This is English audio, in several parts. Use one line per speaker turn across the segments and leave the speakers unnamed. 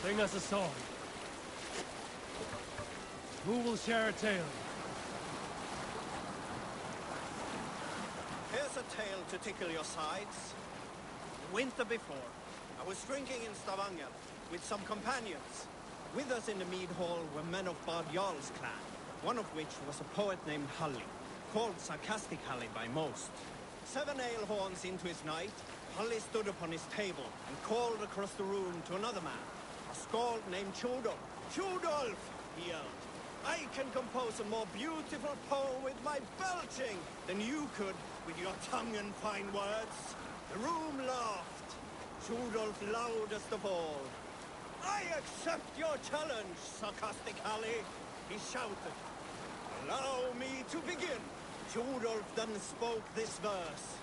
Bring us a song. Who will share a tale?
Here's a tale to tickle your sides. Winter before, I was drinking in Stavanger with some companions. With us in the mead hall were men of Bard Jarl's clan, one of which was a poet named Halli, called Sarcastic Halli by most. 7 ale horns into his night, Halli stood upon his table and called across the room to another man, a skald named Tjodolf. Tjodolf, he yelled, I can compose a more beautiful poem with my belching than you could with your tongue and fine words. The room laughed. Tjodolf loudest of all. I accept your challenge, Sarcastic Halli, he shouted. Allow me to begin. Tjodolf then spoke this verse.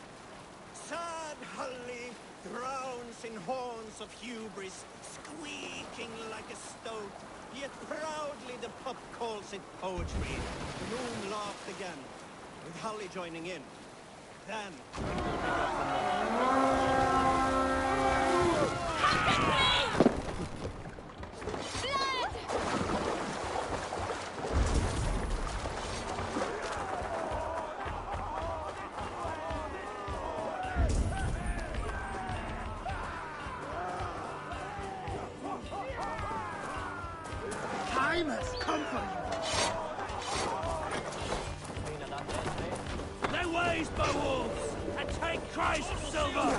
Sad Halli drowns in horns of hubris, squeaking like a stoat, yet proudly the pup calls it poetry. The room laughed again, with Halli joining in. Then...
Time has come for you. Their ways, Beowulfs, and take Christ silver!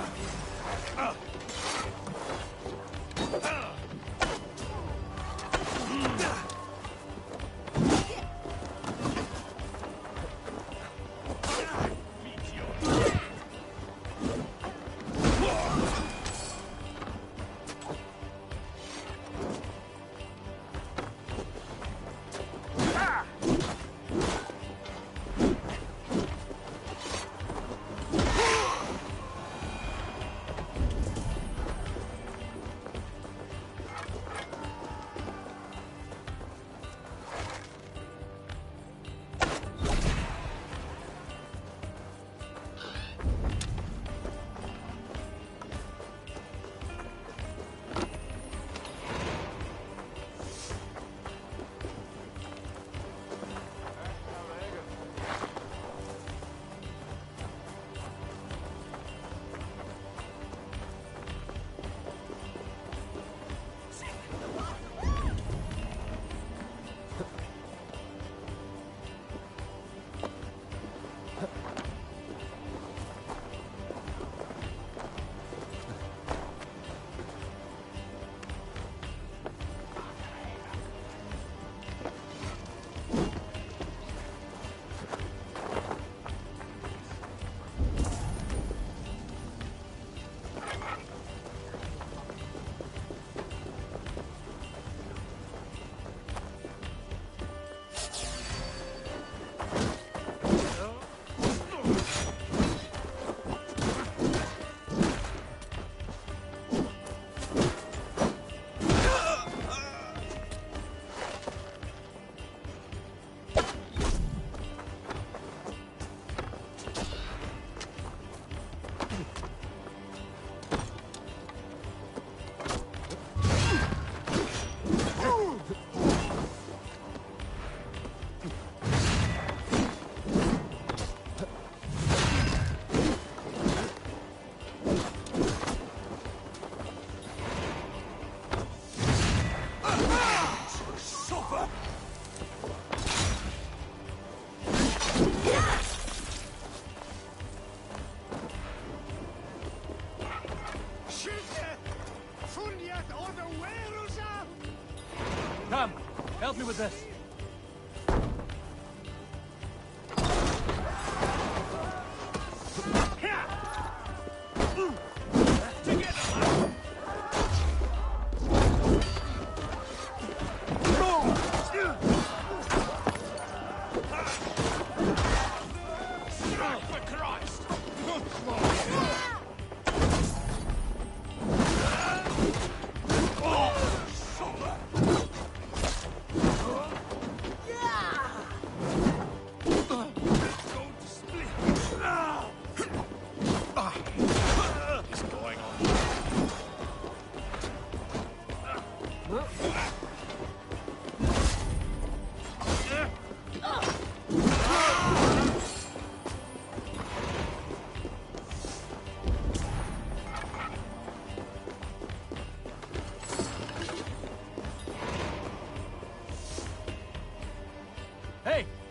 Come, help me with this.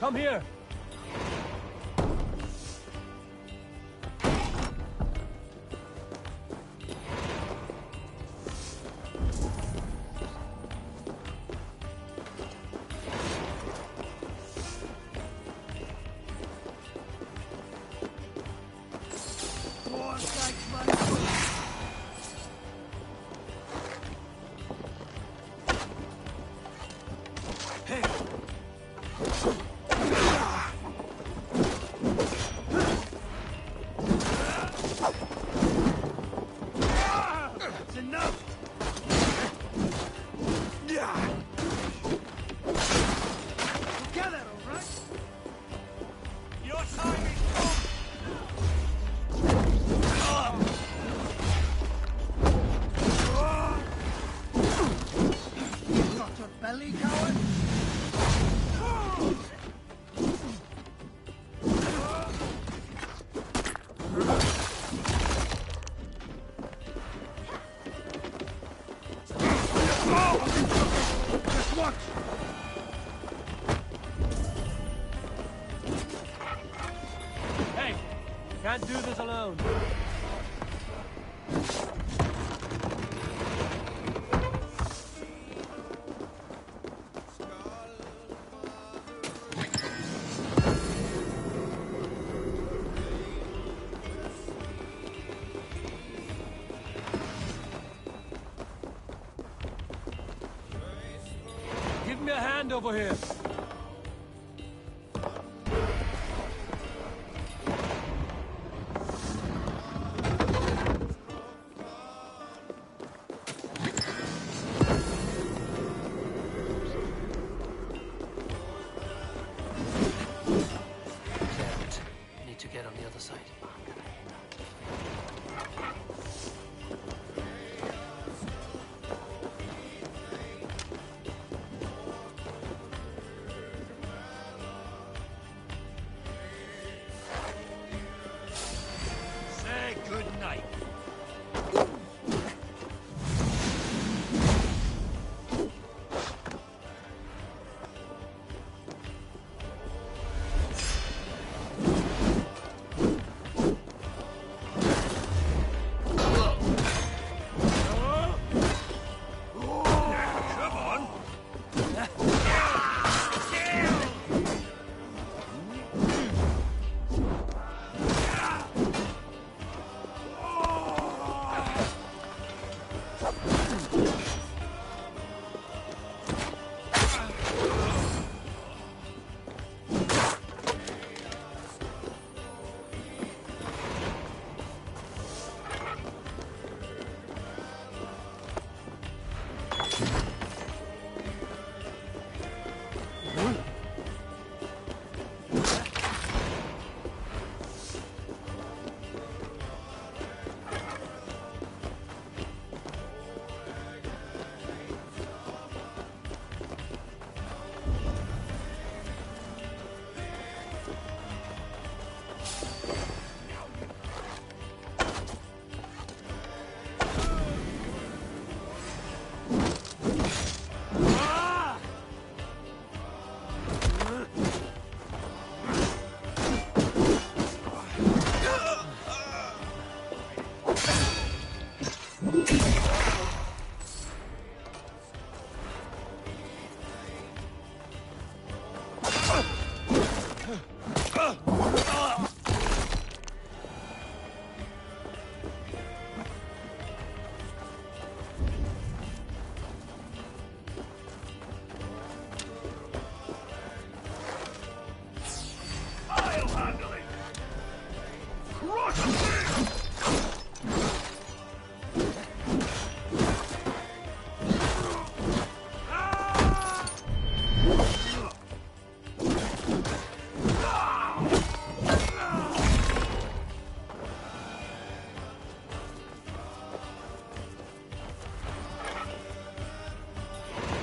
Come here. Can't do this alone. Give me a hand over here.
Get on the other side.
Say good night.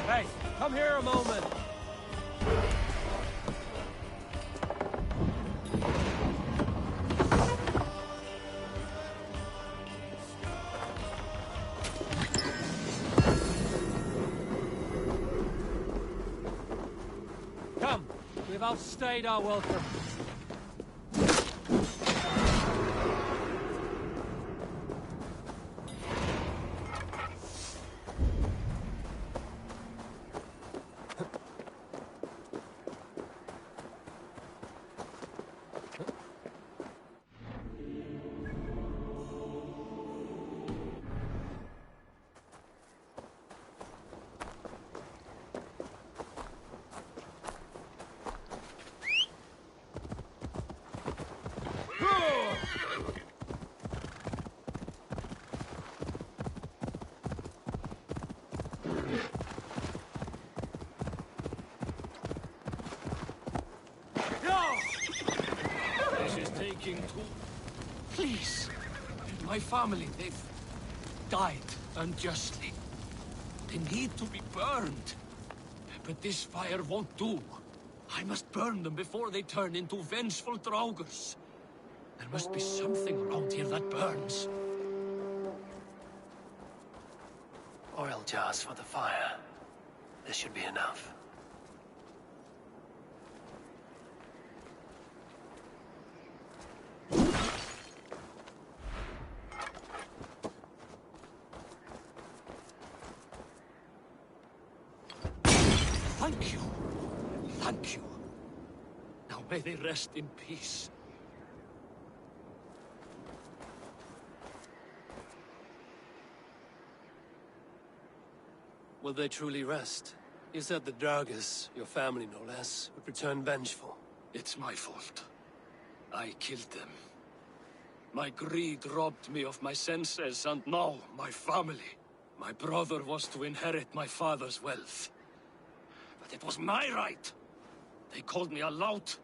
Hey, come here a moment. Come, we have They've outstayed our welcome.
Please. My family, they've died unjustly. They need to be burned. But this fire won't do. I must burn them before they turn into vengeful draugrs. There must be something around here that burns.
Oil jars for the fire. This should be enough.
Thank you. Thank you. Now may they rest in peace.
Will they truly rest? You said the Draugrs, your family no less, would return vengeful.
It's my fault. I killed them. My greed robbed me of my senses, and now my family. My brother was to inherit my father's wealth. But it was my right. They called me a lout,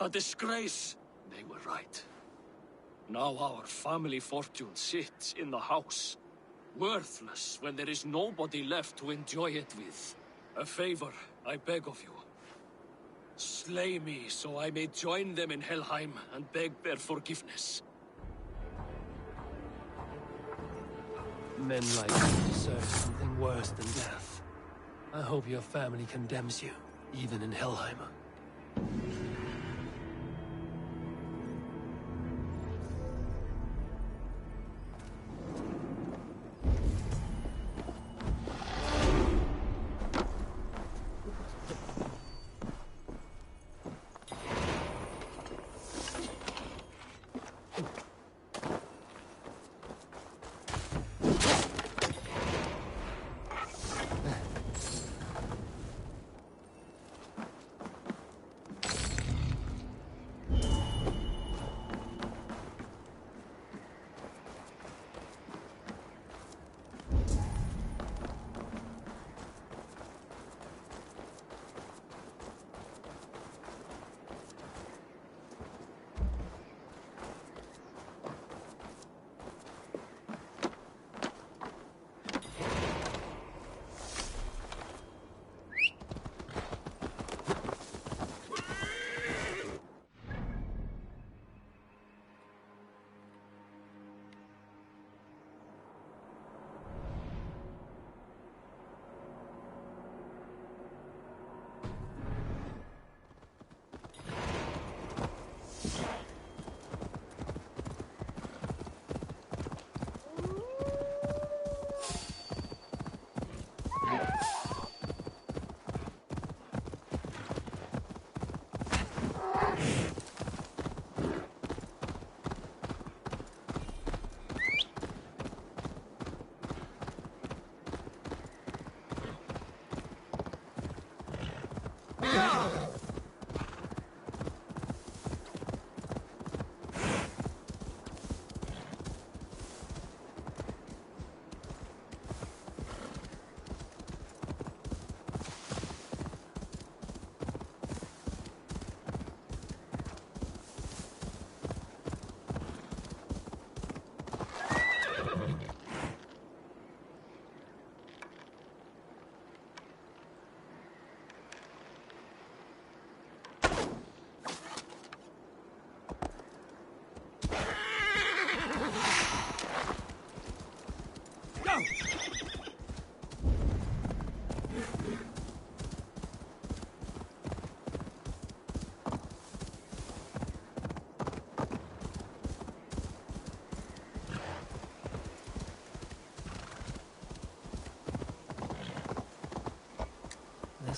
a disgrace. They were right. Now our family fortune sits in the house. Worthless when there is nobody left to enjoy it with. A favor, I beg of you. Slay me so I may join them in Helheim and beg their forgiveness.
Men like you deserve something worse than death. I hope your family condemns you, even in Helheim.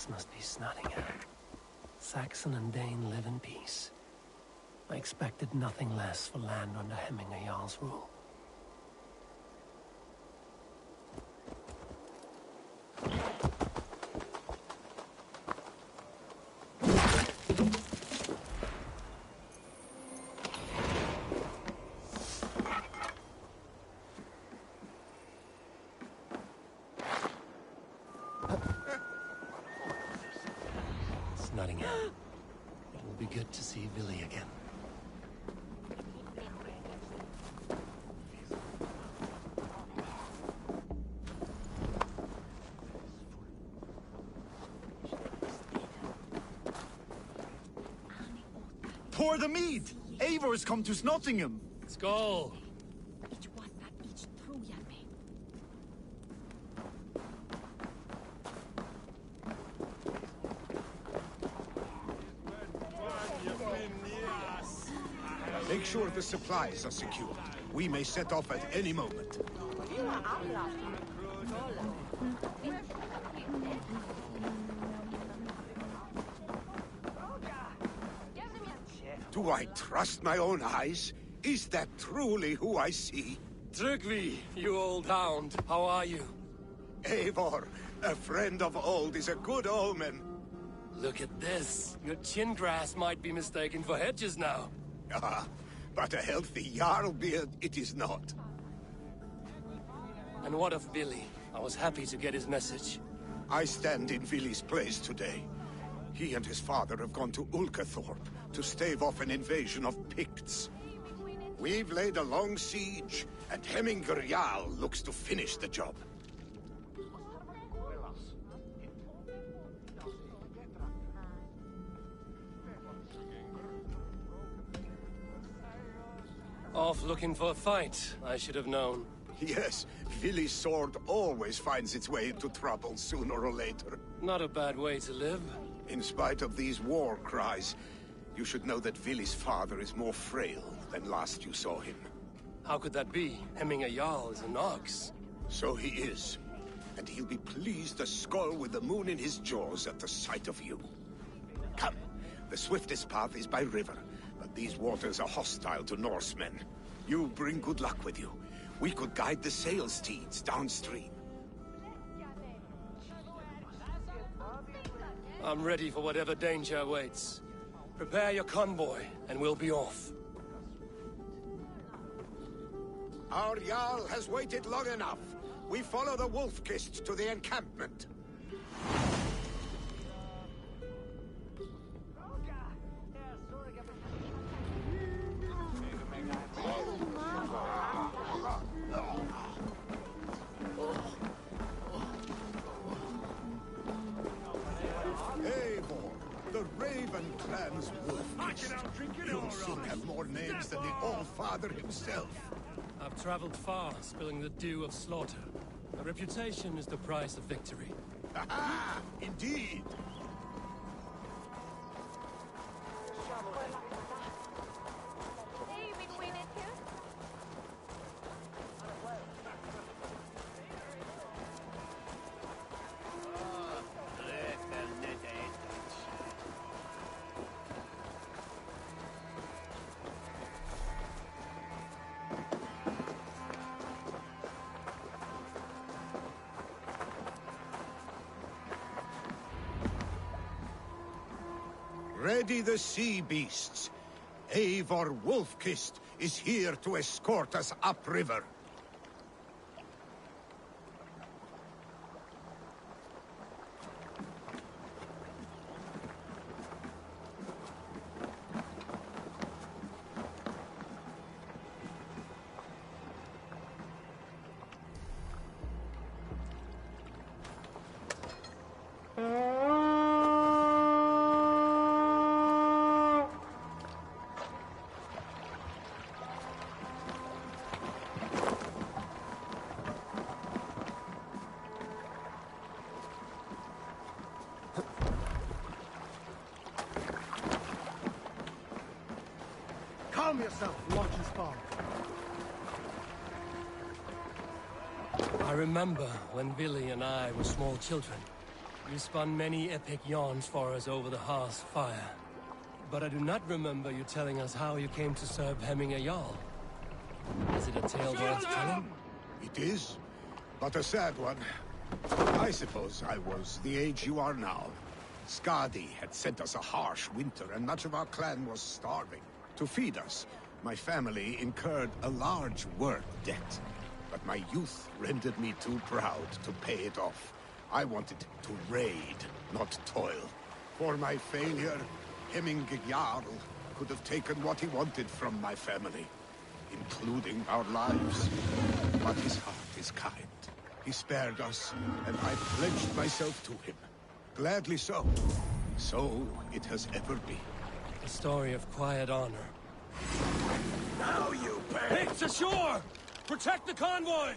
This must be Snottingham. Saxon and Dane live in peace. I expected nothing less for land under Hemminger Jarl's rule. Nottingham. It will be good to see Billy again.
Pour the mead! Eivor's come to Snottingham!
Skål!
Make sure the supplies are secure. We may set off at any moment. Do I trust my own eyes? Is that truly who I see?
Tryggvi, you old hound, how are you?
Eivor, a friend of old is a good omen.
Look at this. Your chin grass might be mistaken for hedges now.
Ah, but a healthy Jarl beard it is not.
And what of Billy? I was happy to get his message.
I stand in Vili's place today. He and his father have gone to Ulkathorpe to stave off an invasion of Picts. We've laid a long siege, and Hemminger Jarl looks to finish the job.
Off looking for a fight, I should have known.
Yes, Vili's sword always finds its way into trouble sooner or later.
Not a bad way to live.
In spite of these war cries, you should know that Vili's father is more frail than last you saw him.
How could that be? Hemminger Jarl is an ox.
So he is. And he'll be pleased as Skull with the moon in his jaws at the sight of you. Come, the swiftest path is by river, but these waters are hostile to Norsemen. You bring good luck with you. We could guide the sail steeds downstream.
I'm ready for whatever danger awaits. Prepare your convoy, and we'll be off.
Our Jarl has waited long enough. We follow the Wolf-Kist to the encampment. The Raven clan's Wolf-Kist. You'll soon have more names than the All-Father himself.
I've traveled far, spilling the dew of slaughter. A reputation is the price of victory.
Aha! Indeed! Ready the sea beasts. Eivor Wolf-Kist is here to escort us upriver.
Calm yourself, Watch's father.
I remember when Billy and I were small children.
You spun many epic yarns for us over the hearth's fire. But I do not remember you telling us how you came to serve Hemming a Jarl. Is it a tale worth telling?
It is, but a sad one. I suppose I was the age you are now. Skadi had sent us a harsh winter, and much of our clan was starving. To feed us, my family incurred a large work debt. But my youth rendered me too proud to pay it off. I wanted to raid, not toil. For my failure, Hemming Jarl could have taken what he wanted from my family, including our lives. But his heart is kind. He spared us, and I pledged myself to him. Gladly so. So it has ever been.
A story of quiet honor.
Now you pay!
Pigs ashore! Protect the convoy!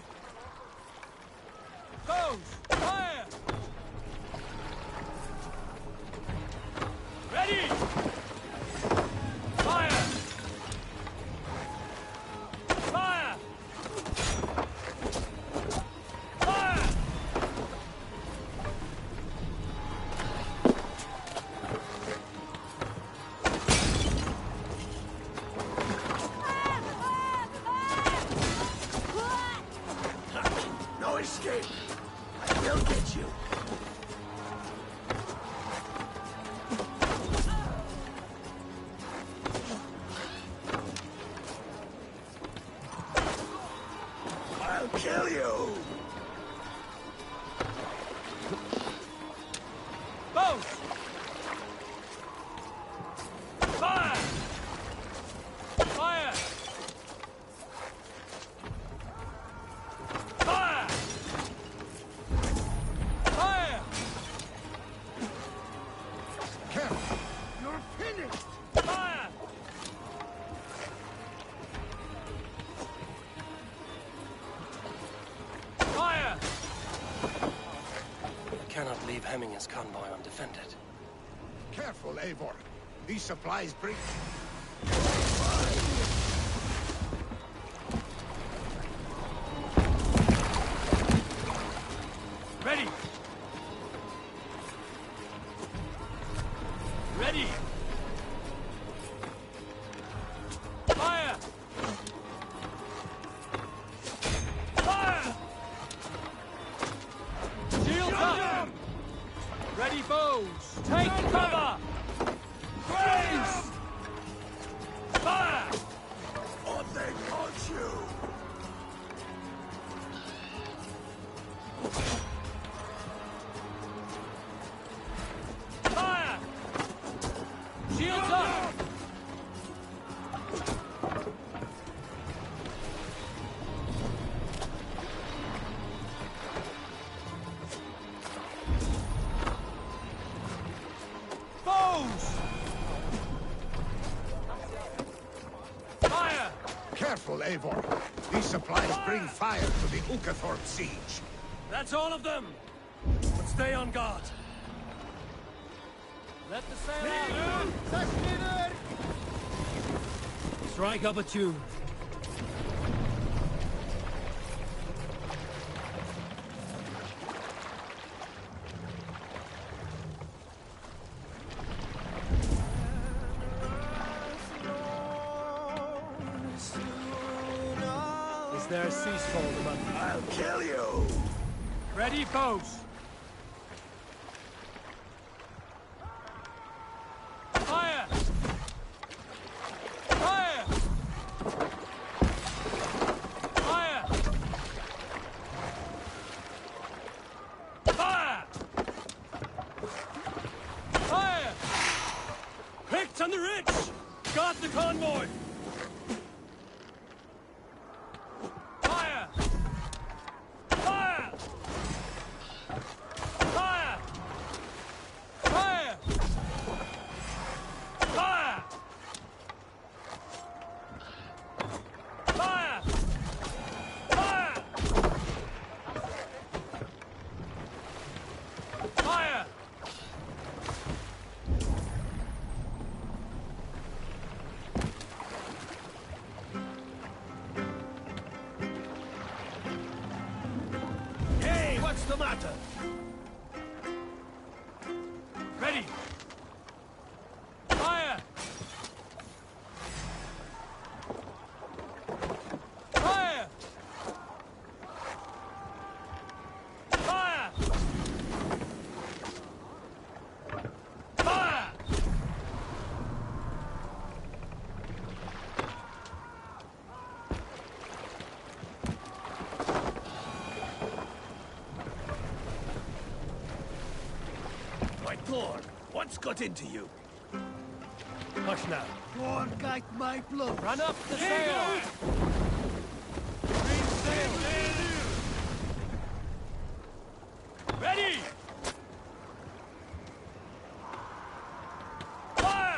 Foes, fire!
Ready! Fire! Fire! Fire!
No escape! I will get you! I'll kill you!
Foes!
Fire!
Fire!
Fire!
Fire!
Careful! You're finished!
Fire!
Fire!
I cannot leave Hemming's convoy undefended.
Careful, Eivor. These supplies bring...
Ready! Ready! Fire!
Fire!
Shields up! Ready, foes! Take cover!
Graze! Fire!
Or they punch you!
Fire!
Shields up! Foes! Fire!
Careful, Eivor. These supplies bring fire to the Ukathorpe siege.
That's all of them! But stay on guard.
Let the sail out!
Strike up a tune. Is there a cease called among you?
I'll kill you!
Ready, foes! Fire! Fire! Fire!
Fire!
Fire!
Picked on the rich! Guard the convoy!
Fire!
Fire!
Fire! Fire!
Fire! Fire! Fire!
Fire!
Hey, what's the matter?
Lord, what's got into you?
Hush now.
Lord, guide my blood.
Run up the sail!
Green sail. Ready! Fire!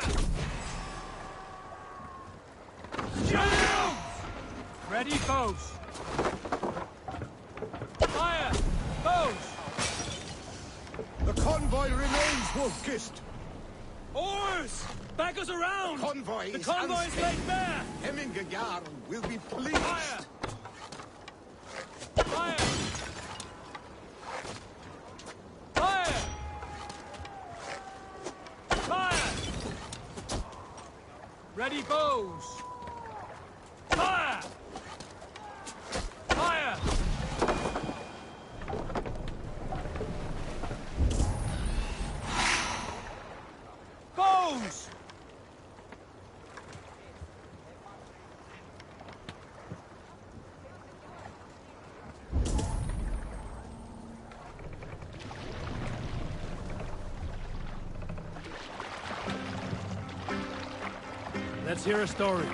Shoot!
Ready, bows! Fire! Bows!
The convoy remains, Wolf-Kissed.
Oars! Back us around!
Convoy
The
is
convoy is
unsteady.
laid bare!
Hemming Jarl will be pleased.
Fire! Fire! Fire! Fire! Ready, bows! Fire! Fire! Bows! Let's hear a story.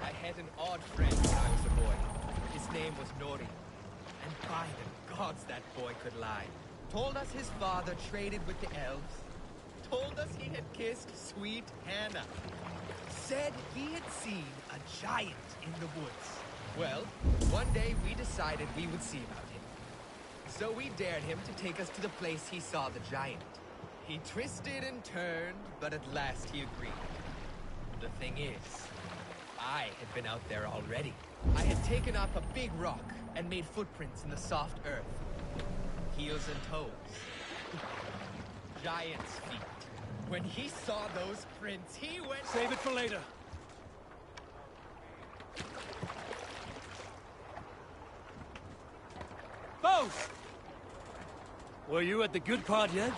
I had an odd friend when I was a boy. His name was Nori. And by the gods, that boy could lie. Told us his father traded with the elves. Told us he had kissed sweet Hannah. Said he had seen a giant in the woods. Well, one day we decided we would see about him. So we dared him to take us to the place he saw the giant. He twisted and turned, but at last he agreed. The thing is, I had been out there already. I had taken up a big rock and made footprints in the soft earth. Heels and toes. Giant's feet. When he saw those prints, he went...
Save it for later. Both! Were you at the good part yet?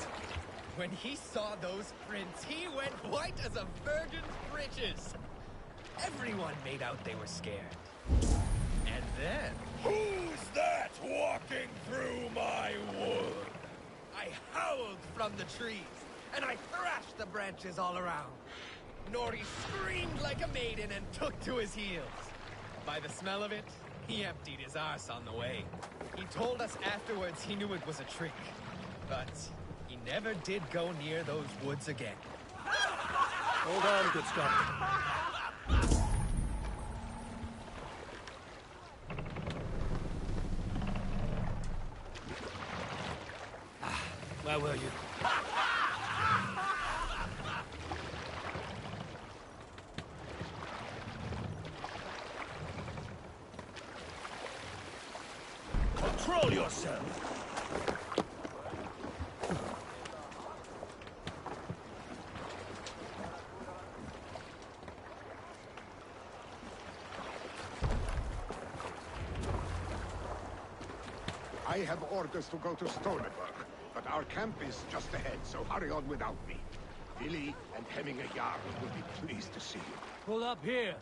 When he saw those prints, he went white as a virgin's breeches. Everyone made out they were scared. And then...
Who's that walking through my wood?
I howled from the trees, and I thrashed the branches all around. Nori screamed like a maiden and took to his heels. By the smell of it, he emptied his arse on the way. He told us afterwards he knew it was a trick, but he never did go near those woods again.
Hold on, good Scott. Where were you?
Control yourself!
I have orders to go to Stoneberg, but our camp is just ahead, so hurry on without me. Billy and Hemming Jarl will be pleased to see you.
Pull up here.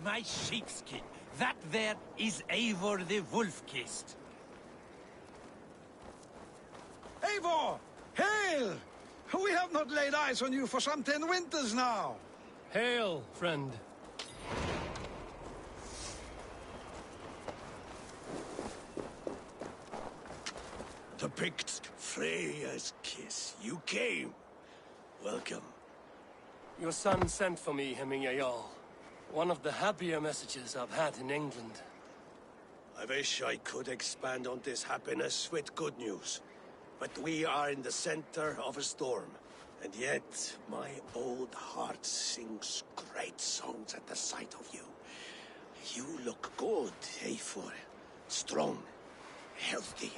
my sheepskin. That there is Eivor the Wolf-Kissed.
Eivor! Hail! We have not laid eyes on you for some 10 winters now.
Hail, friend.
The Picts, Freya's kiss. You came. Welcome.
Your son sent for me, Hemming Jarl. One of the happier messages I've had in England.
I wish I could expand on this happiness with good news. But we are in the center of a storm. And yet, my old heart sings great songs at the sight of you. You look good, Eivor. Strong, healthy.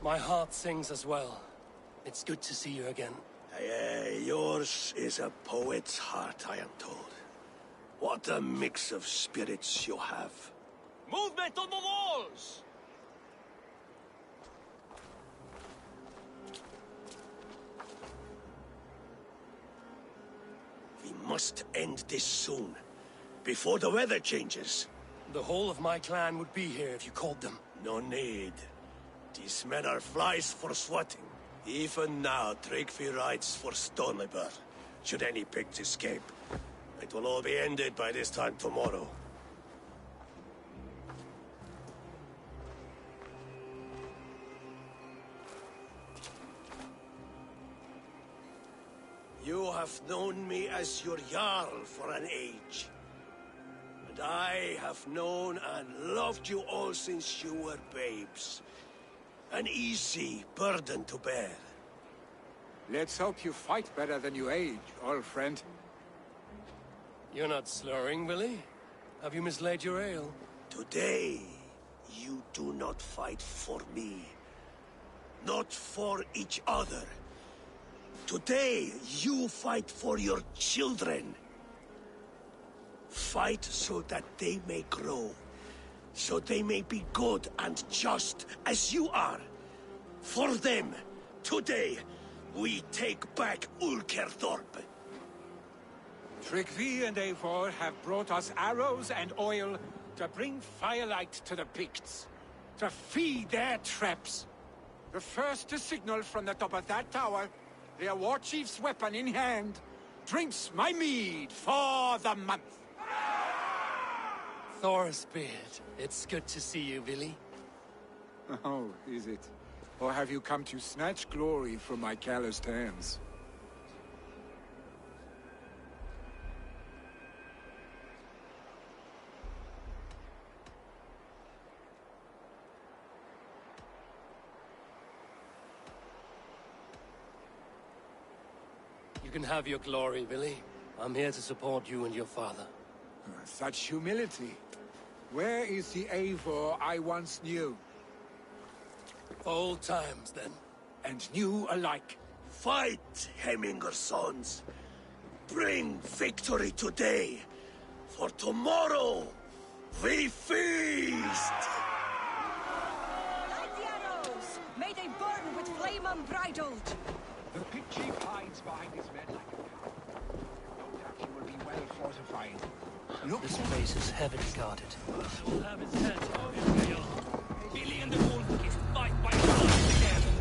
My heart sings as well. It's good to see you again.
Yours is a poet's heart, I am told. What a mix of spirits you have.
Movement on the walls!
We must end this soon, before the weather changes.
The whole of my clan would be here if you called them.
No need. These men are flies for swatting. Even now, Tryggvi rides for Stonebur, should any Picts escape. It will all be ended by this time tomorrow. You have known me as your Jarl for an age. And I have known and loved you all since you were babes. An easy burden to bear.
Let's hope you fight better than you age, old friend.
You're not slurring, Willie? Have you mislaid your ale?
Today, you do not fight for me. Not for each other. Today, you fight for your children. Fight so that they may grow. So they may be good and just as you are. For them, today, we take back Ulkerthorpe.
Tryggvi and Eivor have brought us arrows and oil to bring firelight to the Picts, to feed their traps. The first to signal from the top of that tower, their war chief's weapon in hand, drinks my mead for the month.
Thorsbeard, it's good to see you, Willie.
Oh, is it? Or have you come to snatch glory from my calloused hands?
You can have your glory, Willie. I'm here to support you and your father.
Such humility. Where is the Eivor I once knew?
Old times, then.
And new alike.
Fight, Hemminger sons. Bring victory today. For tomorrow, we feast!
Light the arrows! May they burn with flame unbridled!
The pit chief hides behind his men like a cow. No doubt he will be well fortified.
This place is heavily guarded.
We'll have his head. Billy and the Wolf-Kissed fight by blood together.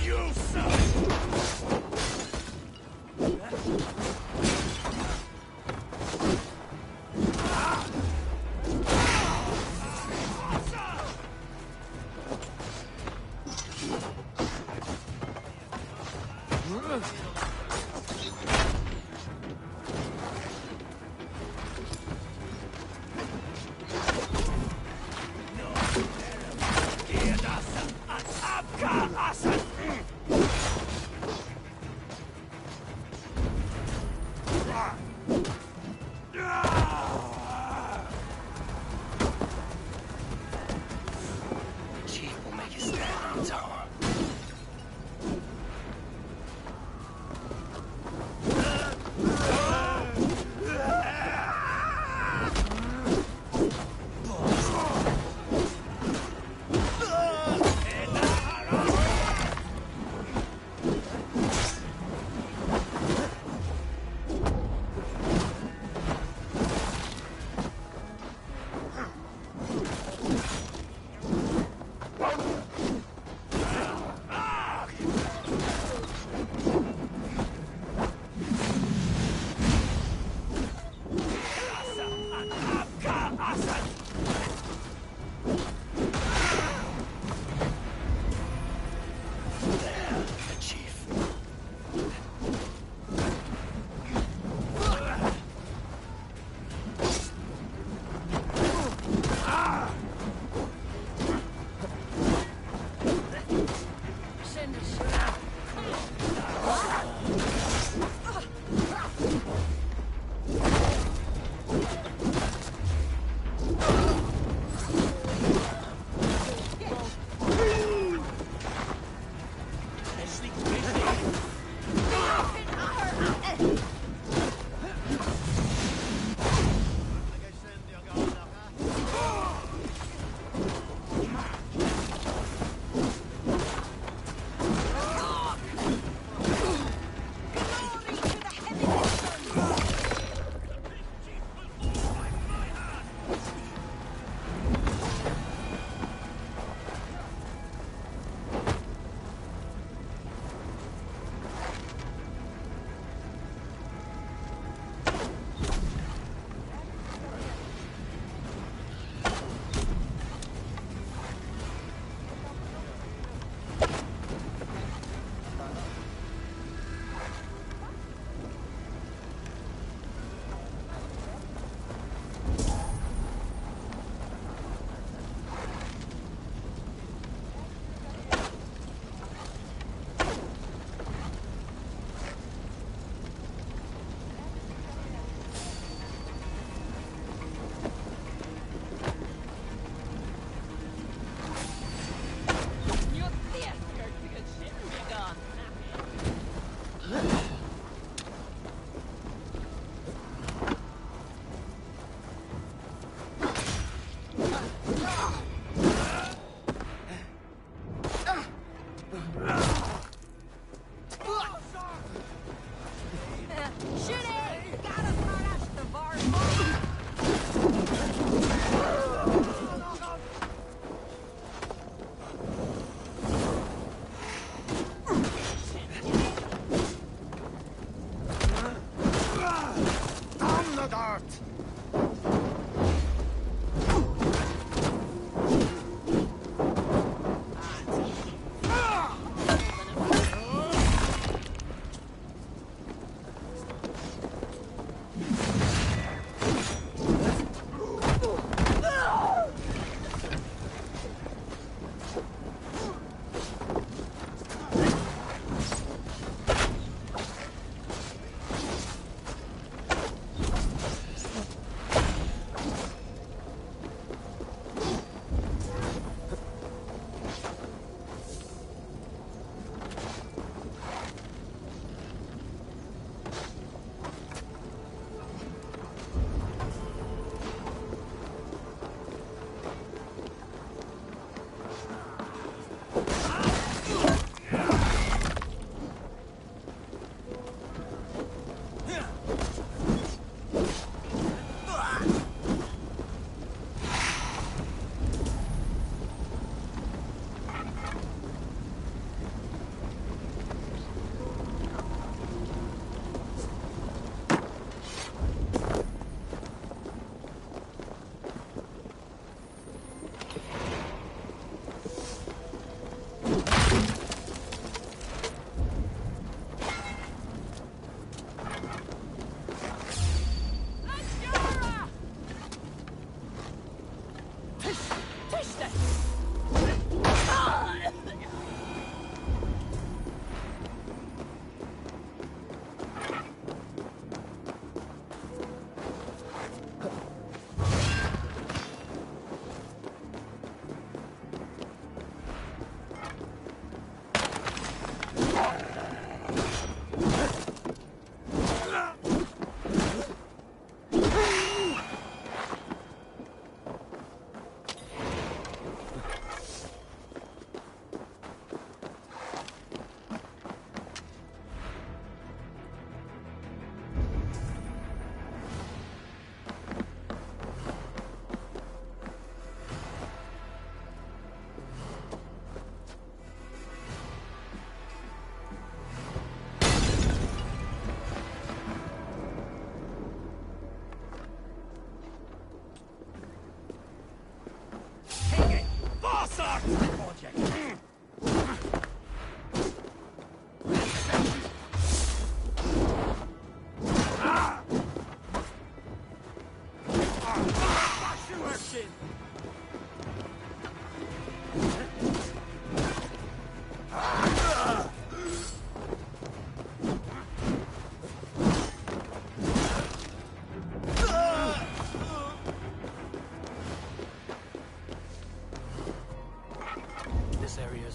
You son!
Shitty! Gotta crash the bar.
Down the dart!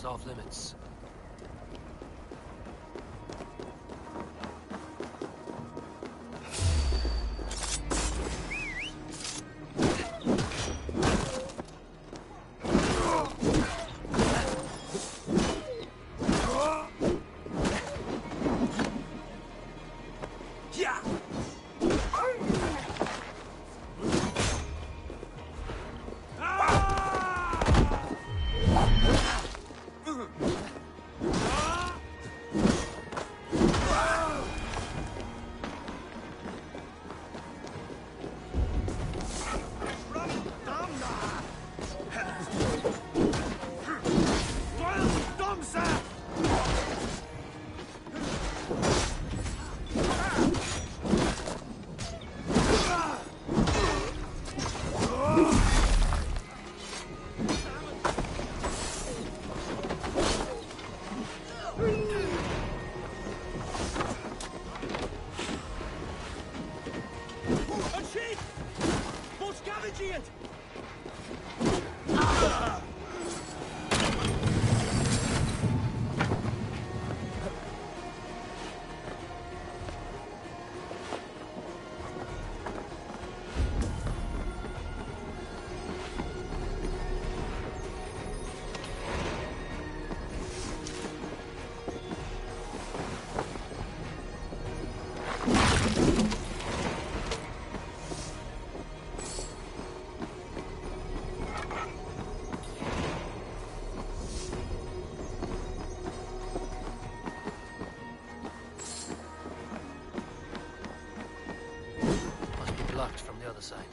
Off limits. other side.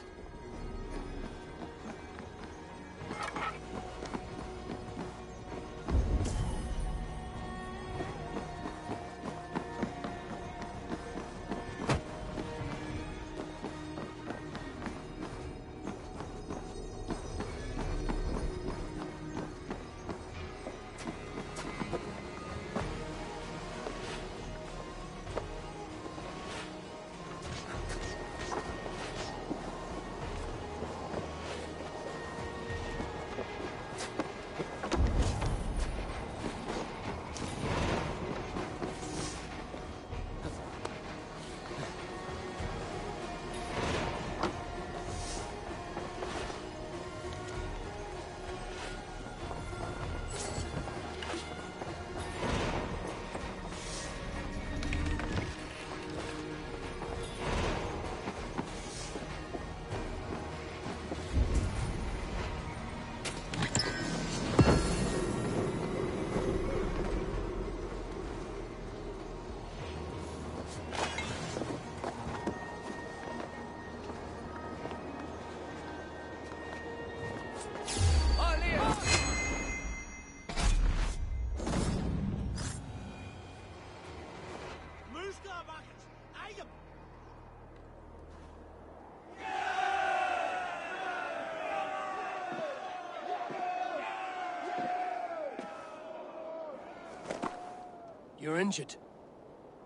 You're injured.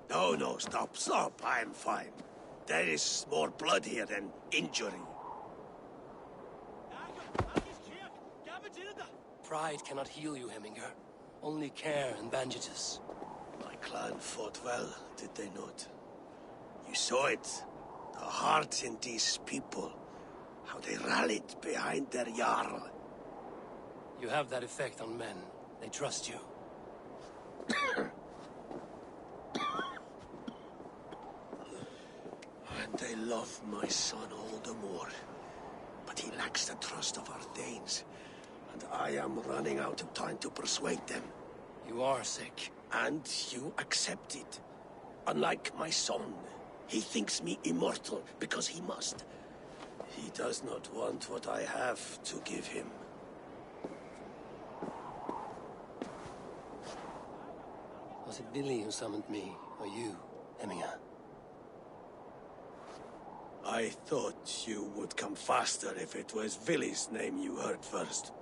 No, stop. I'm fine. There is more blood here than injury.
Pride cannot heal you, Heminger. Only care and bandages.
My clan fought well, did they not? You saw it. The heart in these people. How they rallied behind their Jarl.
You have that effect on men. They trust you.
And they love my son all the more. But he lacks the trust of our Danes. And I am running out of time to persuade them.
You are sick.
And you accept it. Unlike my son, he thinks me immortal because he must. He does not want what I have to give him.
Was it Billy who summoned me, or you, Heminger?
I thought you would come faster if it was Villy's name you heard first.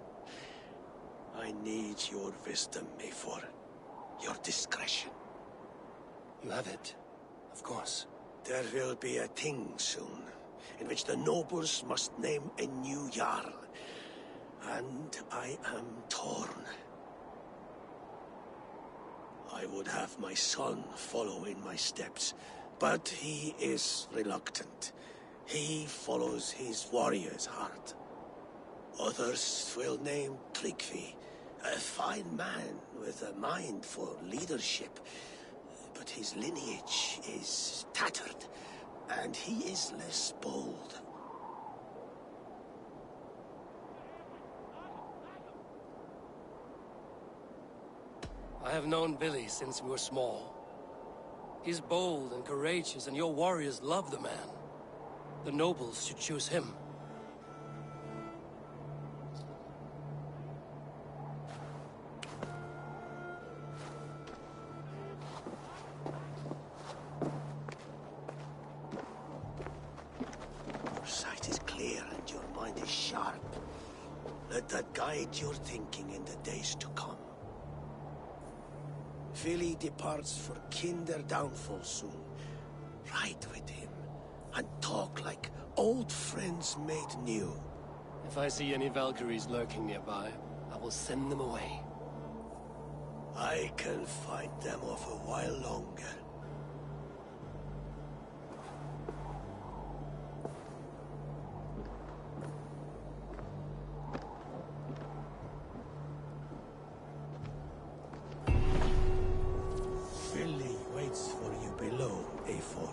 I need your wisdom, Mayfor. Your discretion.
You have it, of course.
There will be a thing soon, in which the nobles must name a new Jarl. And I am torn. I would have my son follow in my steps, but he is reluctant. He follows his warrior's heart. Others will name Tryggvi, a fine man with a mind for leadership. But his lineage is tattered, and he is less bold.
I have known Billy since we were small. He's bold and courageous, and your warriors love the man. The nobles should choose him.
Your sight is clear and your mind is sharp. Let that guide your thinking in the days to come. Vili departs for Kinder downfall soon. Ride with him, and talk like old friends made new.
If I see any Valkyries lurking nearby, I will send them away.
I can fight them off a while longer. Vili waits for you below, A4.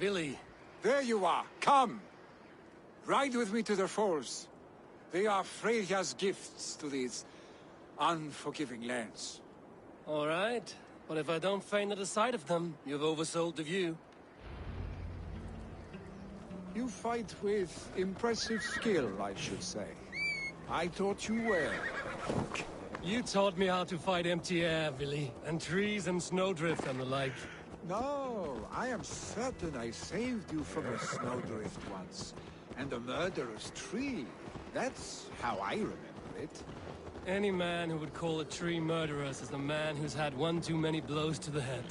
Billy.
There you are. Come. Ride with me to the falls. They are Freya's gifts to these unforgiving lands.
All right. But if I don't faint at the sight of them, you've oversold the view.
You fight with impressive skill, I should say. I taught you well.
You taught me how to fight empty air, Billy, and trees and snowdrift and the like.
No, I am certain I saved you from a snowdrift once. And a murderous tree. That's how I remember it.
Any man who would call a tree murderous is a man who's had one too many blows to the head.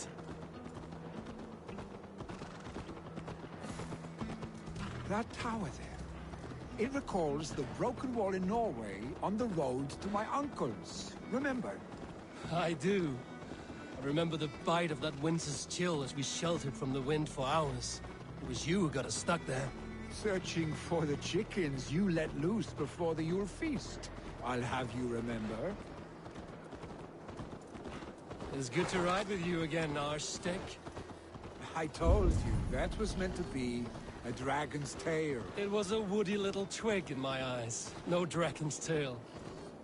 That tower there. It recalls the broken wall in Norway on the road to my uncle's. Remember?
I do. I remember the bite of that winter's chill as we sheltered from the wind for hours. It was you who got us stuck there.
Searching for the chickens you let loose before the Yule feast. I'll have you remember.
It's good to ride with you again, Arstick.
I told you, that was meant to be a dragon's tail.
It was a woody little twig in my eyes. No dragon's tail.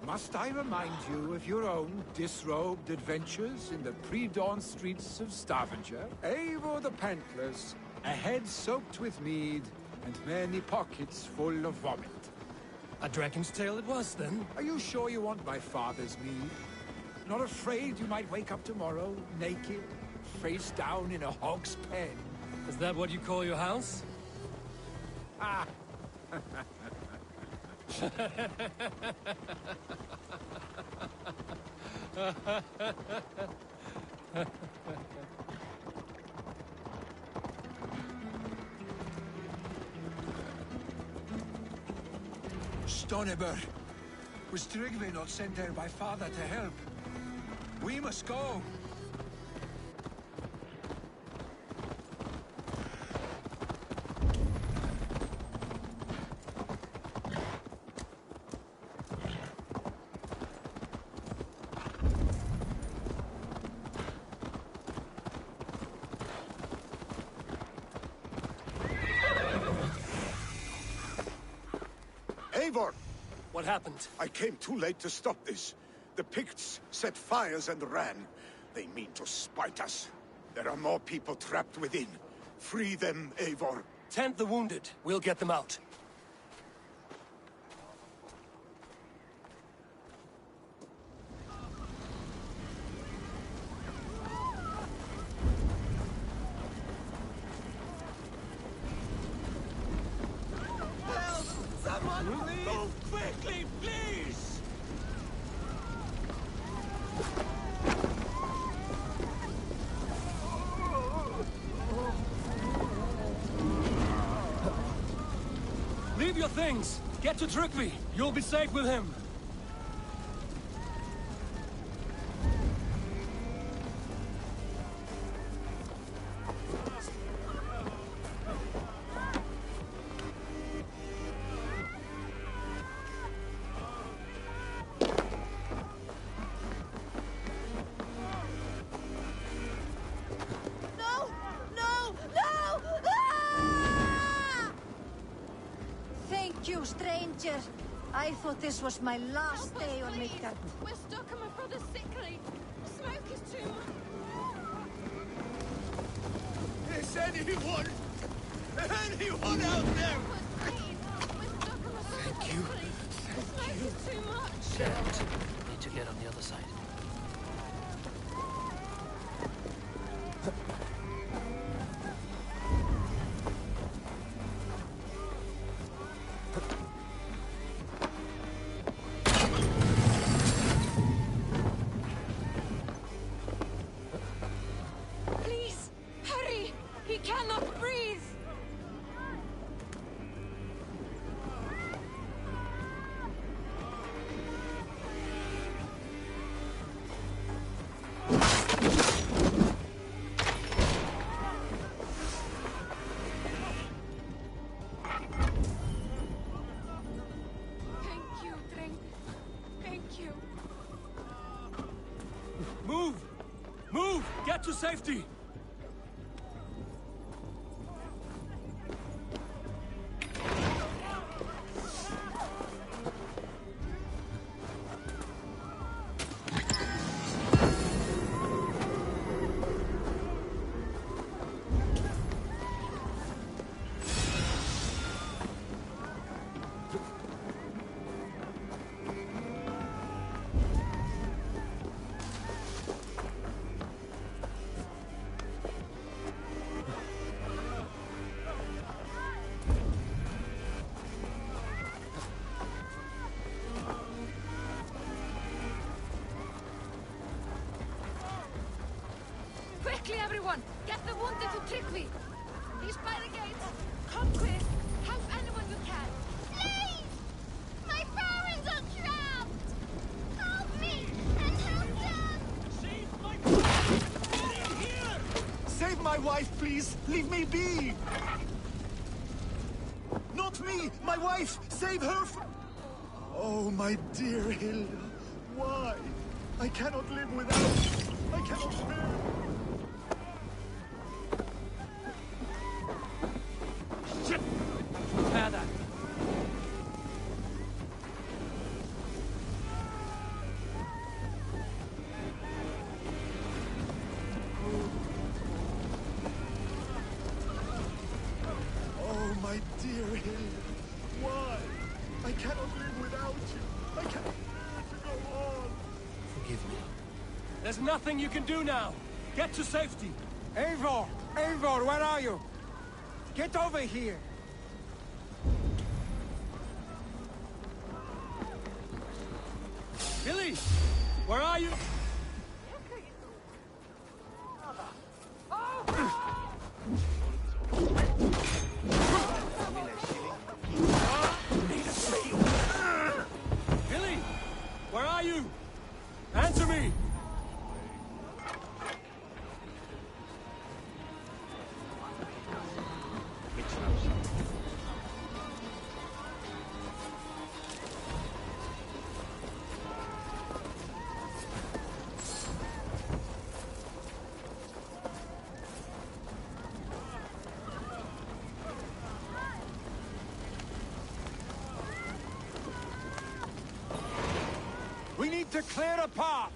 Must I remind you of your own disrobed adventures in the pre-dawn streets of Stavanger? Eivor the Pantless, a head soaked with mead, and many pockets full of vomit.
A dragon's tail it was, then?
Are you sure you want my father's mead? Not afraid you might wake up tomorrow, naked, face down in a hog's pen?
Is that what you call your house?
Ah!
Stonebur, was Tryggvi not sent there by father to help? We must go.
Eivor!
What happened?
I came too late to stop this. The Picts set fires and ran. They mean to spite us. There are more people trapped within. Free them, Eivor.
Tend the wounded. We'll get them out.
Move quickly, please!
Leave your things! Get to Tryggvi! You'll be safe with him!
Stranger, I thought this was my last day on Midgard.
We're stuck and my brother's sickly. The smoke is too much.
Is anyone out there?
Thank you. The smoke is too much.
Get out. Need to get on the other side.
Move! Move! Get to safety!
wanted to trick me. He's by the gate. Come quick. Help anyone you can.
Please! My parents are trapped! Help me and help them!
Save my wife, please! Leave me be! Not me! My wife! Save her from... Oh, my dear Hilda. Why? I cannot live without you. I cannot bear...
Shit! Repair that.
Oh, my dear Hilda. Why? I cannot live without you. I cannot bear to go on.
Forgive me. There's nothing you can do now. Get to safety.
Eivor! Eivor, where are you? Get over here!
Billy! Where are you? Billy! Where are you? Answer me!
We need to clear a path!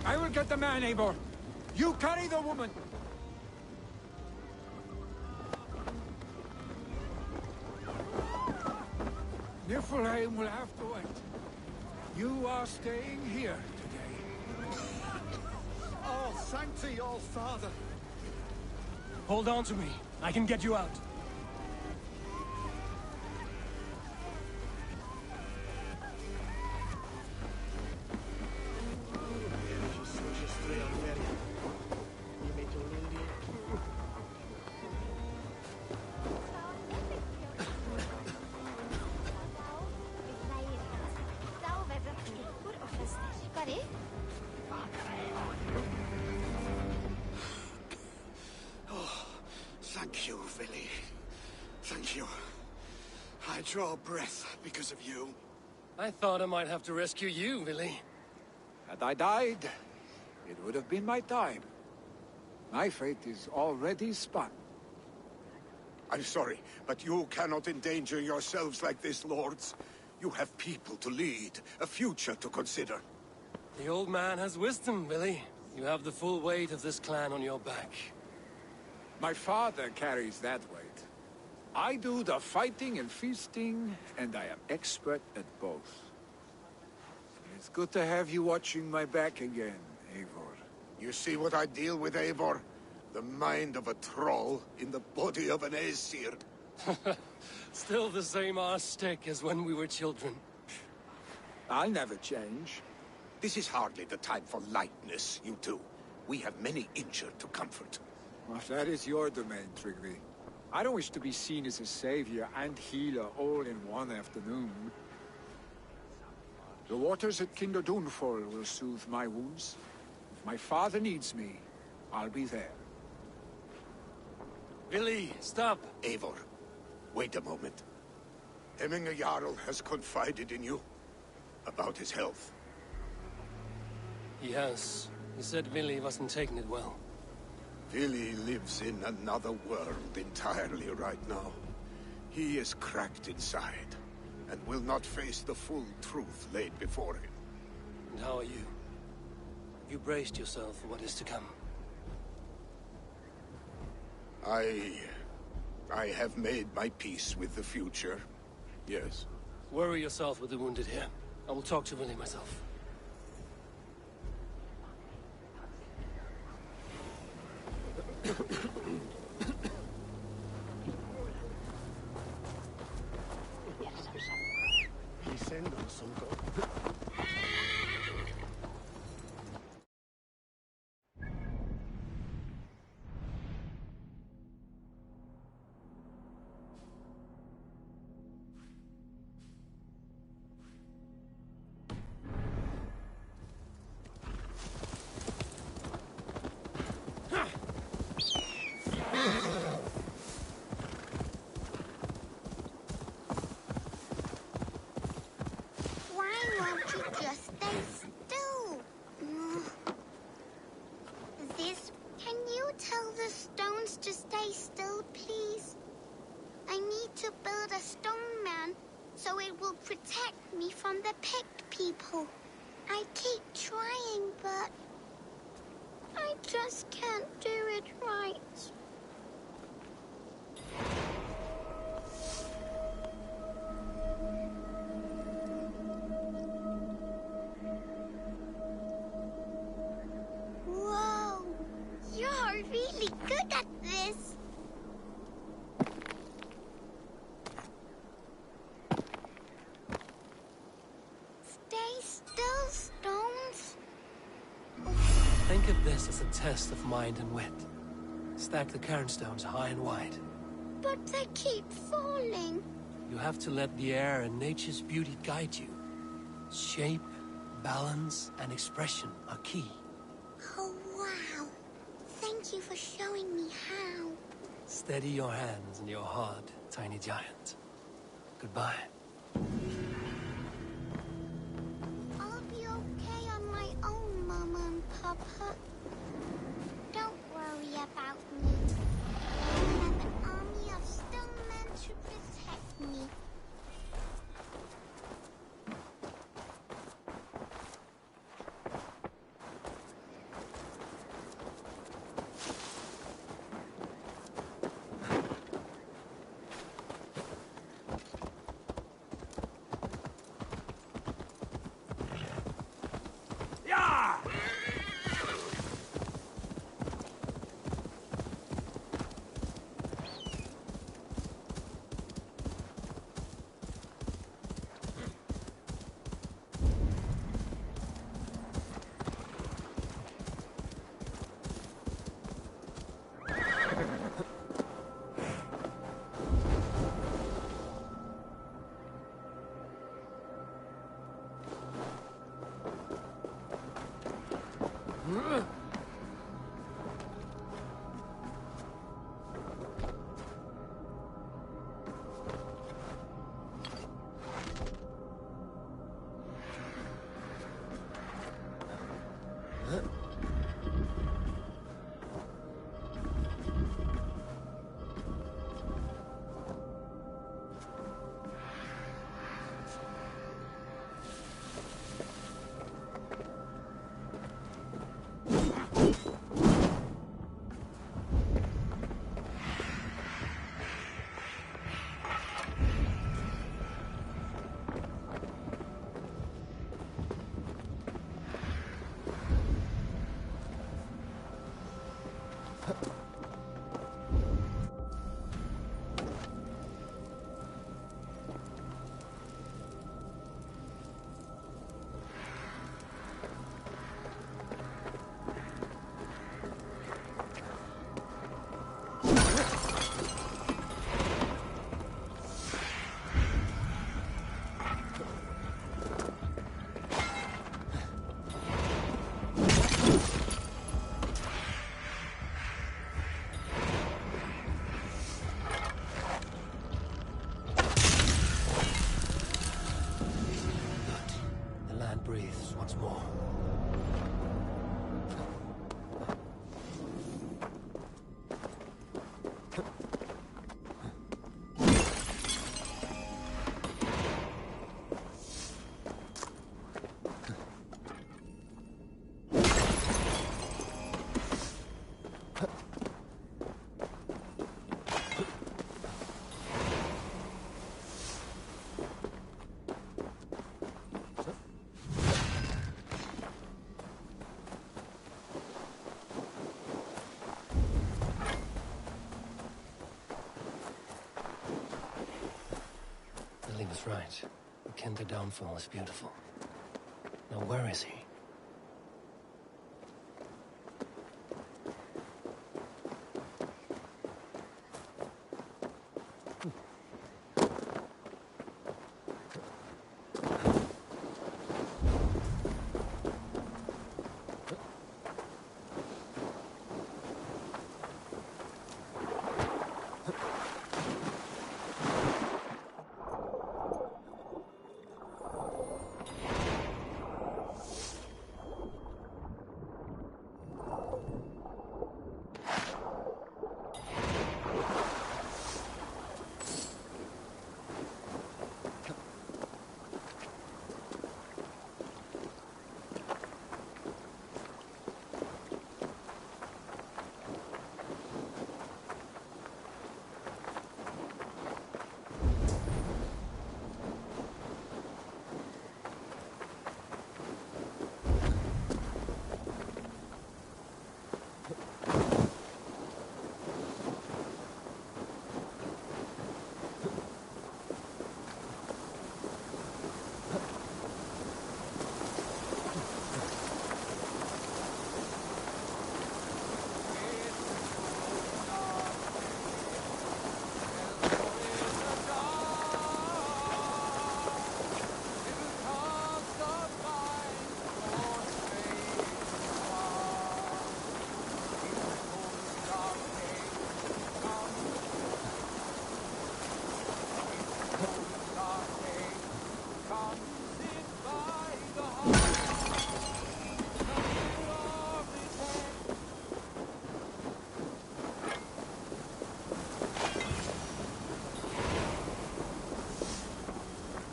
I will get the man, Eivor. You carry the woman. Niflheim will have to wait. You are staying here today.
Oh, Sancti, all Father.
Hold on to me. I can get you out.
Thank you, Billy. Thank you. I draw breath because of you.
I thought I might have to rescue you, Billy.
Had I died, it would have been my time. My fate is already spun.
I'm sorry, but you cannot endanger yourselves like this, lords. You have people to lead, a future to consider.
The old man has wisdom, Billy. You have the full weight of this clan on your back.
My father carries that weight. I do the fighting and feasting, and I am expert at both. It's good to have you watching my back again, Eivor.
You see what I deal with, Eivor? The mind of a troll in the body of an Aesir.
Still the same arse stick as when we were children.
I'll never change.
This is hardly the time for lightness, you two. We have many injured to comfort.
Well, that is your domain, Tryggvi. I don't wish to be seen as a savior and healer all in one afternoon. The waters at Kinderdunfall will soothe my wounds. If my father needs me, I'll be there.
Billy, stop!
Eivor, wait a moment. Hemminger Jarl has confided in you about his health.
He has. He said Billy wasn't taking it well.
Billy lives in another world entirely right now. He is cracked inside, and will not face the full truth laid before him.
And how are you? Have you braced yourself for what is to come?
I have made my peace with the future. Yes.
Worry yourself with the wounded here. I will talk to Billy myself.
depend on some god.
Just stay still. Can you tell the stones to stay still, please? I need to build a stone man so it will protect me from the picked people. I keep trying, but I just can't do it right. Really good at this. Stay still, stones.
Think of this as a test of mind and wit. Stack the cairnstones high and wide.
But they keep falling.
You have to let the air and nature's beauty guide you. Shape, balance, and expression are key.
Oh, wow. Thank you for showing me how.
Steady your hands and your heart, tiny giant. Goodbye.
I'll be okay on my own, Mama and Papa. Don't worry about me. I have an army of stone men to protect me.
breathes once more. Right. The Kinder downfall is beautiful. Now where is he?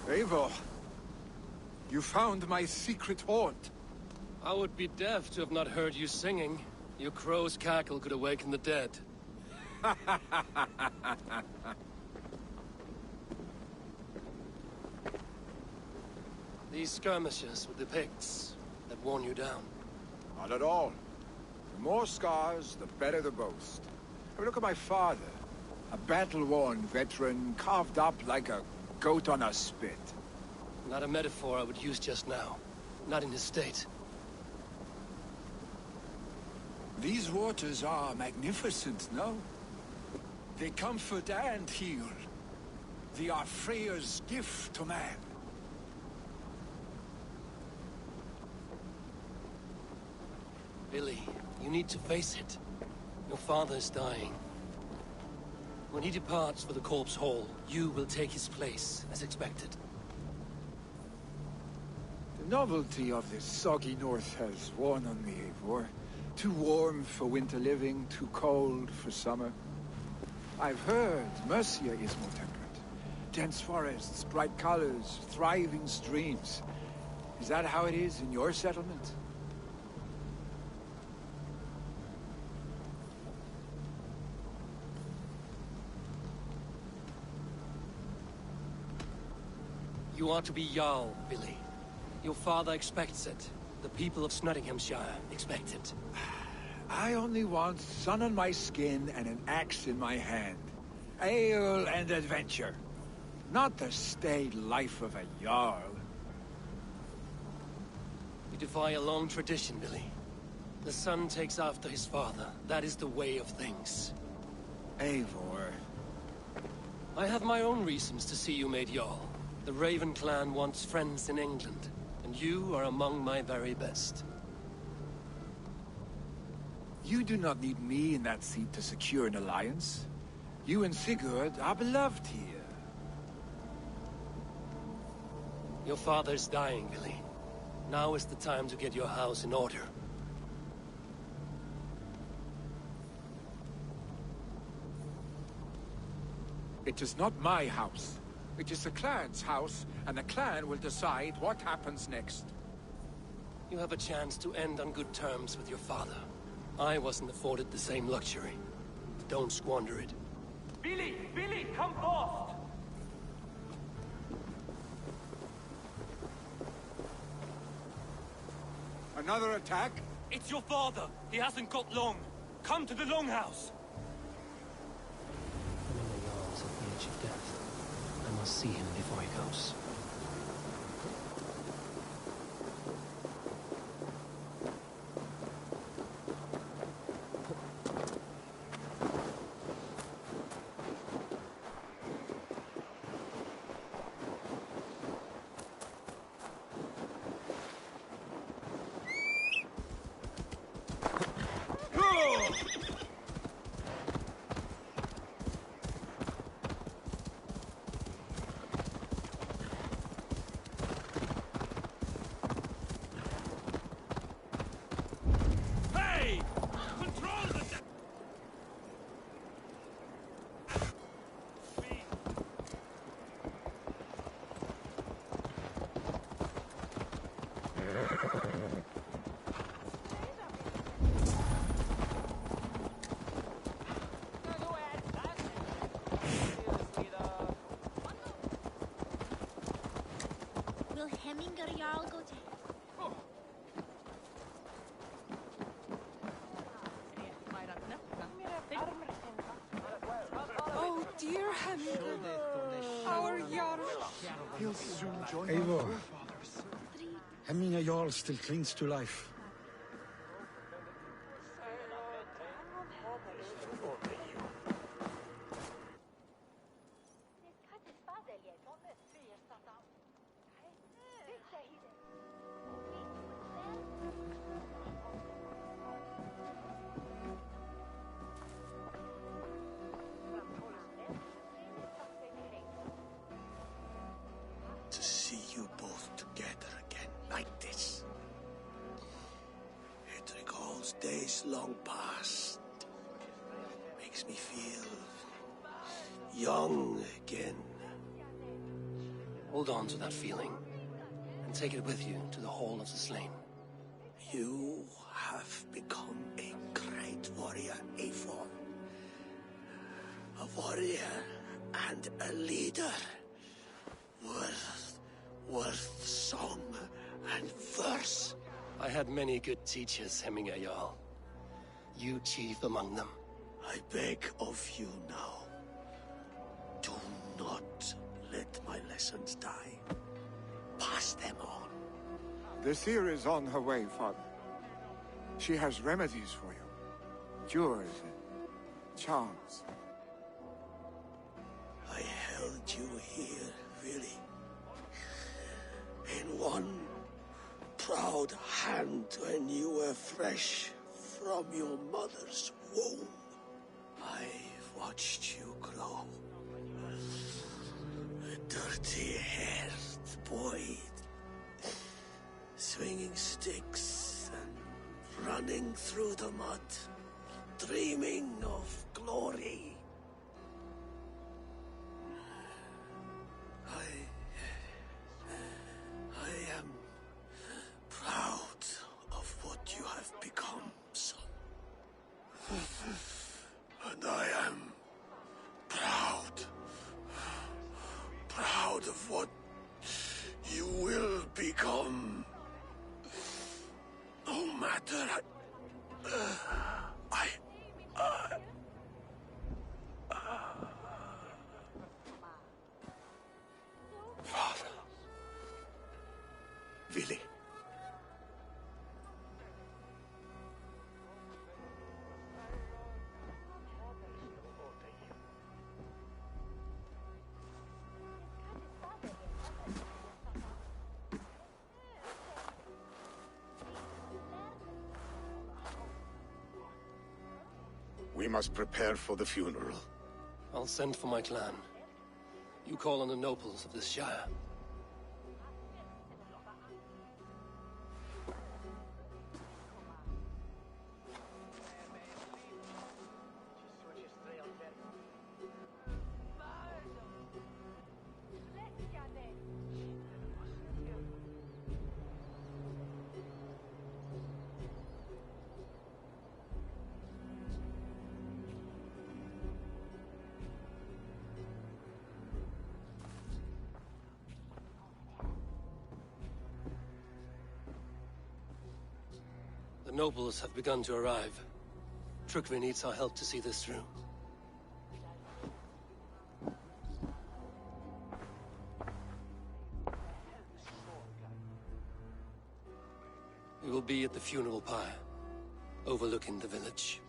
Eivor, you found my secret haunt.
I would be deaf to have not heard you singing. Your crow's cackle could awaken the dead. These skirmishes with the Picts that worn you down?
Not at all. The more scars, the better the boast. I mean, look at my father. A battle-worn veteran, carved up like a goat on a spit.
Not a metaphor I would use just now. Not in his state.
These waters are magnificent, no? They comfort and heal. They are Freya's gift to man.
Billy, you need to face it. Your father is dying. When he departs for the Corpse Hall, you will take his place, as expected.
The novelty of this soggy north has worn on me, Eivor. Too warm for winter living, too cold for summer. I've heard Mercia is more temperate. Dense forests, bright colors, thriving streams. Is that how it is in your settlement?
You are to be Jarl, Billy. Your father expects it. The people of Nottinghamshire expect it.
I only want sun on my skin and an axe in my hand. Ale and adventure. Not the staid life of a Jarl.
You defy a long tradition, Billy. The son takes after his father. That is the way of things.
Eivor.
I have my own reasons to see you made Jarl. The Raven clan wants friends in England, and you are among my very best.
You do not need me in that seat to secure an alliance. You and Sigurd are beloved here.
Your father's dying, Billy. Now is the time to get your house in order.
It is not my house. It is the clan's house, and the clan will decide what happens next.
You have a chance to end on good terms with your father. I wasn't afforded the same luxury. Don't squander it.
Billy! Billy, come forth!
Another attack?
It's your father! He hasn't got long! Come to the Longhouse!
I'm in the Jarl's at the edge of death. I must see him before he goes.
Oh, dear Hemingway. Our Jarl.
He'll soon join
Eivor.
our forefathers.
Hemming Jarl still clings to life.
To see you both together again like this. It recalls days long past. Makes me feel young again.
Hold on to that feeling, and take it with you to the Hall of the Slain.
You have become a great warrior, Eivor. A warrior and a leader. Worth song and verse.
I had many good teachers, Hemming Jarl. You chief among them.
I beg of you now, do not let my lessons die. Pass them on.
The seer is on her way, Father. She has remedies for you. Cures and charms.
I held you here, really. In one proud hand when you were fresh from your mother's womb. I've watched you grow. A dirty-haired boy, swinging sticks and running through the mud, dreaming of glory. I am proud of what you have become, son. And I am proud of what you will become. No matter Father. Willi. We must prepare for the funeral.
I'll send for my clan. You call on the nobles of this shire. The nobles have begun to arrive. Trukvi needs our help to see this through. We will be at the funeral pyre, overlooking the village.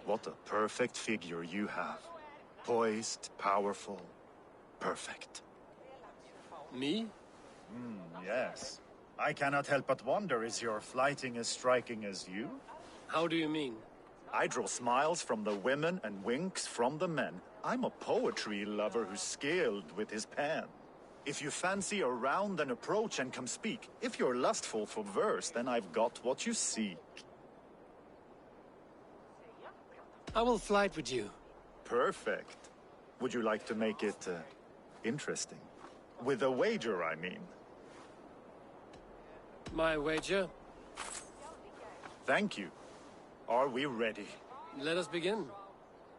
What a perfect figure you have. Poised, powerful, perfect.
Me?
Yes. I cannot help but wonder, is your flighting as striking as you?
How do you mean?
I draw smiles from the women and winks from the men, I'm a poetry lover who's skilled with his pen. If you fancy a round, then approach and come speak. If you're lustful for verse, then I've got what you seek.
I will flight with you.
Perfect. Would you like to make it, interesting? With a wager, I mean.
My wager?
Thank you. Are we ready?
Let us begin.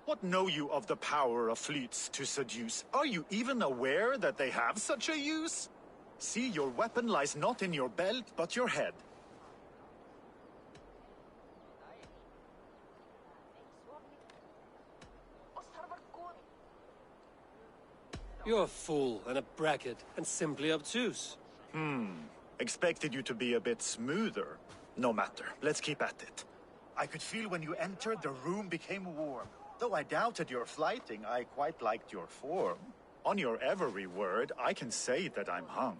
What know you of the power of fleets to seduce? Are you even aware that they have such a use? See, your weapon lies not in your belt, but your head.
You're a fool and a braggart and simply obtuse.
Expected you to be a bit smoother. No matter, let's keep at it. I could feel when you entered, the room became warm. Though I doubted your flighting, I quite liked your form. On your every word, I can say that I'm hung.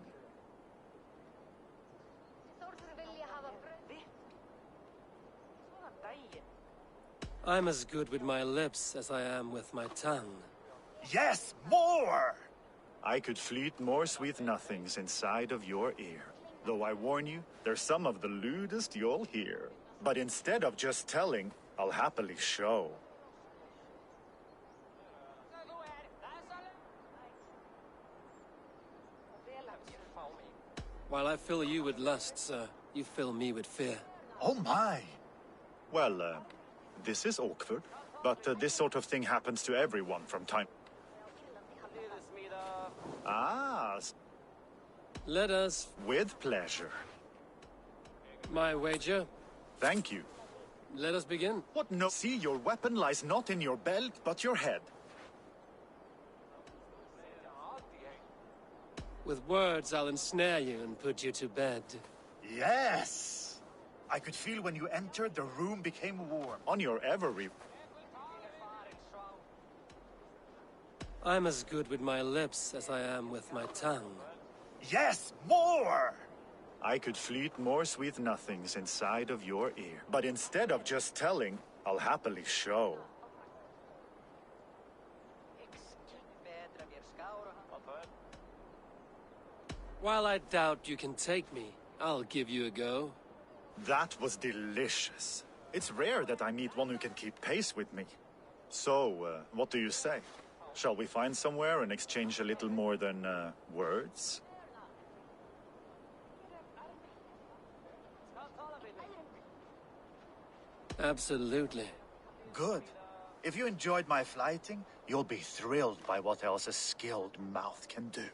I'm as good with my lips as I am with my tongue.
Yes, more! I could fleet more sweet nothings inside of your ear. Though I warn you, they're some of the lewdest you'll hear. But instead of just telling, I'll happily show.
While I fill you with lust, sir, you fill me with fear.
Oh my! Well, this is awkward, but this sort of thing happens to everyone from time... Ah,
let us...
With pleasure.
My wager?
Thank you.
Let us begin.
What no... See, your weapon lies not in your belt, but your head.
With words, I'll ensnare you and put you to bed.
Yes! I could feel when you entered, the room became warm. On your every...
I'm as good with my lips as I am with my tongue.
Yes, more! I could fleet more sweet nothings inside of your ear. But instead of just telling, I'll happily show.
While I doubt you can take me, I'll give you a go.
That was delicious. It's rare that I meet one who can keep pace with me. So, what do you say? Shall we find somewhere and exchange a little more than, words?
Absolutely.
Good. If you enjoyed my flighting, you'll be thrilled by what else a skilled mouth can do.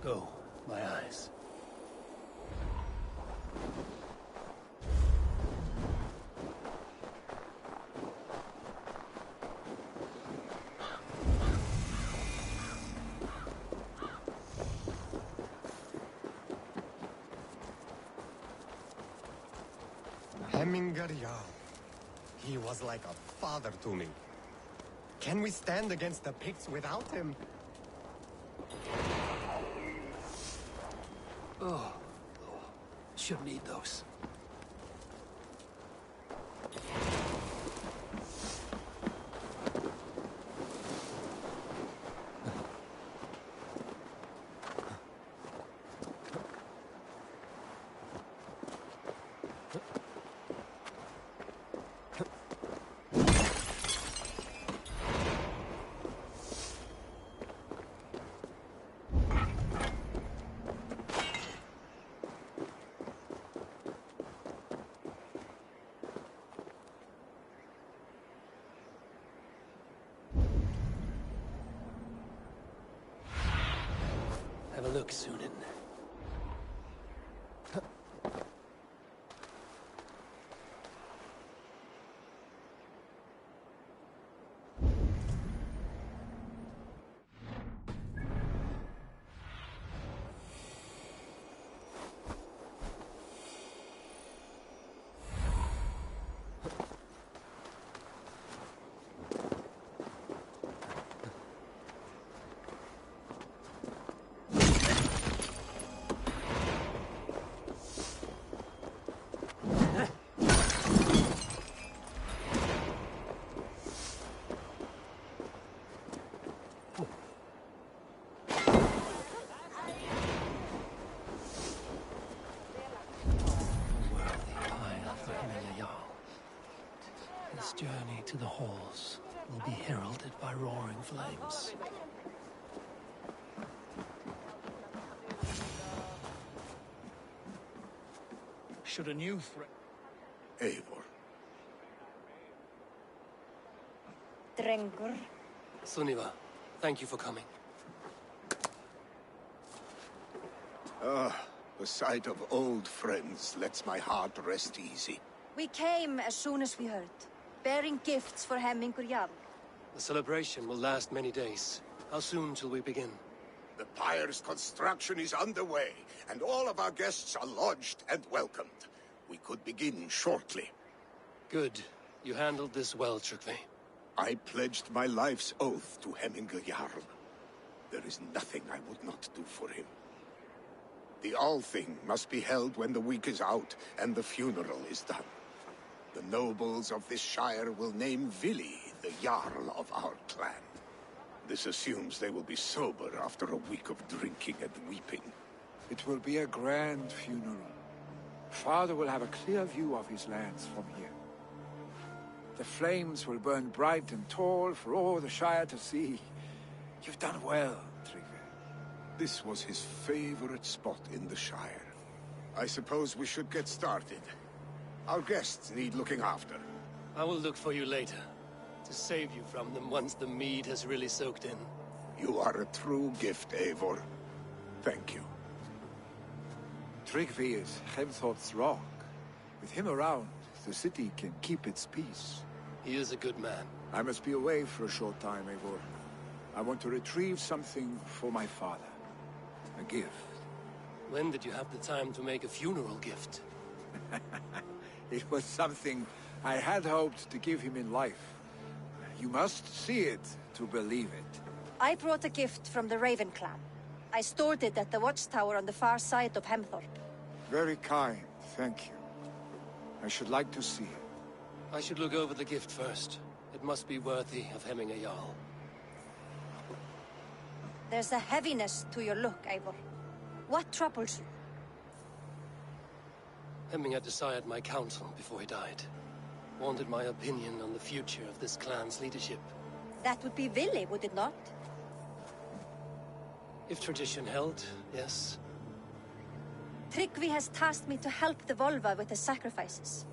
Go, my eyes.
Hemminger Jarl. He was like a father to me. Can we stand against the Picts without him?
Oh, should need those. Have a look, Sunan. This journey to the halls will be heralded by roaring flames.
Should a new threat...
Eivor.
Drengur.
Sunniva, thank you for coming.
Ah, the sight of old friends lets my heart rest easy.
We came as soon as we heard, bearing gifts for Hemmingur Jarl.
The celebration will last many days. How soon shall we begin?
The pyre's construction is underway, and all of our guests are lodged and welcomed. We could begin shortly.
Good. You handled this well, Trygve.
I pledged my life's oath to Hemmingur Jarl. There is nothing I would not do for him. The Althing must be held when the week is out and the funeral is done. The nobles of this shire will name Vili the Jarl of our clan. This assumes they will be sober after a week of drinking and weeping.
It will be a grand funeral. Father will have a clear view of his lands from here. The flames will burn bright and tall for all the Shire to see. You've done well, Tryggvi.
This was his favorite spot in the Shire. I suppose we should get started. Our guests need looking after.
I will look for you later, to save you from them once the mead has really soaked in.
You are a true gift, Eivor. Thank you.
Tryggvi is Hemthorpe's rock. With him around, the city can keep its peace.
He is a good man.
I must be away for a short time, Eivor. I want to retrieve something for my father. A gift.
When did you have the time to make a funeral gift?
It was something I had hoped to give him in life. You must see it to believe it.
I brought a gift from the Raven clan. I stored it at the watchtower on the far side of Hemthorpe.
Very kind, thank you. I should like to see it.
I should look over the gift first. It must be worthy of hemming a Jarl.
There's a heaviness to your look, Eivor. What troubles you?
Hemming had desired my counsel before he died. Wanted my opinion on the future of this clan's leadership.
That would be Vili, would it not?
If tradition held, yes.
Tryggvi has tasked me to help the Volva with the sacrifices.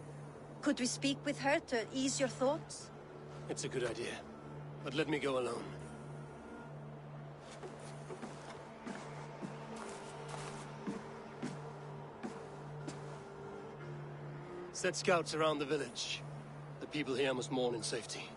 Could we speak with her to ease your thoughts?
It's a good idea. But let me go alone. Set scouts around the village. The people here must mourn in safety.